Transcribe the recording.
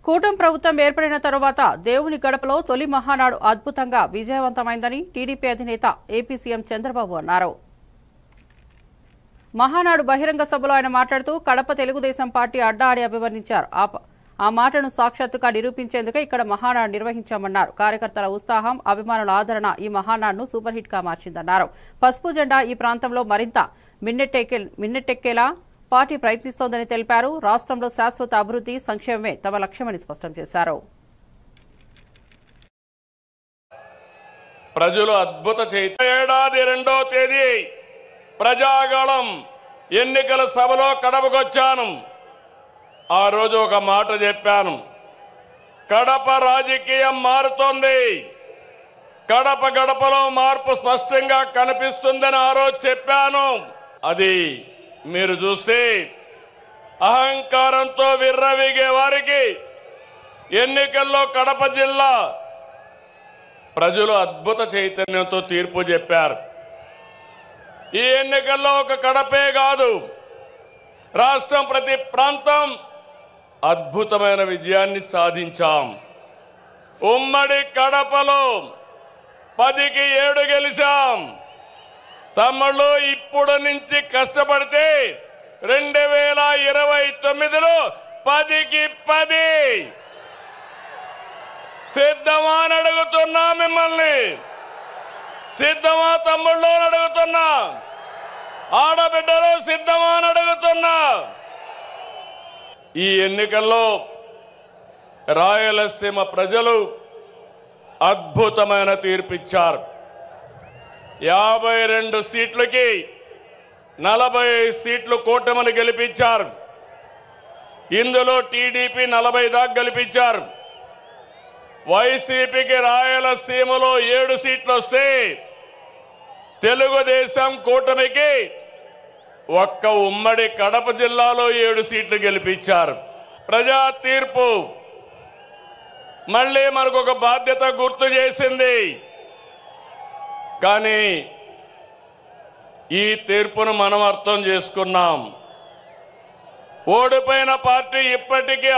కూటమి ప్రభుత్వం ఏర్పడిన తరువాత దేవుని గడపలో తొలి మహానాడు అద్భుతంగా విజయవంతమైందని టీడీపీ అధినేత ఏపీ సీఎం చంద్రబాబు అన్నారు. మహానాడు బహిరంగ సభలో ఆయన మాట్లాడుతూ కడప తెలుగుదేశం పార్టీ అడ్డా అని అభివర్ణించారు. ఆ మాటను సాక్షాత్తుగా నిరూపించేందుకే ఇక్కడ మహానాడు నిర్వహించామన్నారు. కార్యకర్తల ఉత్సాహం, అభిమానుల ఆదరణ ఈ మహానాడును సూపర్ హిట్ గా మార్చిందన్నారు. పసుపు జెండా ఈ ప్రాంతంలో మరింత మిన్నెట్టెక్కేలా పార్టీ ప్రయత్నిస్తోందని తెలిపారు. రాష్ట్రంలో శాశ్వత అభివృద్ధి, సంక్షేమమే తమ లక్ష్యమని స్పష్టం చేశారు. ప్రజలు అద్భుత ఏడాది 2వ తేదీ ప్రజాగళం ఎన్నికల సభలో కడపకొచ్చాను. ఆ రోజు ఒక మాట చెప్పాను, కడప రాజకీయం మారుతోంది, కడప గడపలో మార్పు స్పష్టంగా కనిపిస్తుందని ఆ రోజు చెప్పాను. అది మీరు చూస్తే అహంకారంతో విర్రవీగే వారికి ఎన్నికల్లో కడప జిల్లా ప్రజలు అద్భుత చైతన్యంతో తీర్పు చెప్పారు. ఈ ఎన్నికల్లో ఒక కడపే కాదు, రాష్ట్రం ప్రతి ప్రాంతం అద్భుతమైన విజయాన్ని సాధించాం. ఉమ్మడి కడపలో 10కి 7 గెలిచాం. తమ్ముళ్ళు ఇప్పుడు నుంచి కష్టపడితే 2029లో 10కి 10 సిద్ధమా అని అడుగుతున్నా, మిమ్మల్ని సిద్ధమా తమ్ముళ్ళు అని అడుగుతున్నా, ఆడబిడ్డలు సిద్ధమా అని అడుగుతున్నా. ఈ ఎన్నికల్లో రాయలసీమ ప్రజలు అద్భుతమైన తీర్పిచ్చారు. 52 సీట్లకి 40 సీట్లు కూటమిని గెలిపించారు. ఇందులో టీడీపీ 40 దాకా గెలిపించారు. వైసీపీకి రాయలసీమలో 7 సీట్లు వస్తే తెలుగుదేశం కూటమికి ఒక్క ఉమ్మడి కడప జిల్లాలో 7 సీట్లు గెలిపించారు. ప్రజా తీర్పు మళ్ళీ మనకు ఒక బాధ్యత గుర్తు చేసింది. కానీ ఈ తీర్పును మనం అర్థం చేసుకున్నాం. ఓడిపోయిన పార్టీ ఇప్పటికీ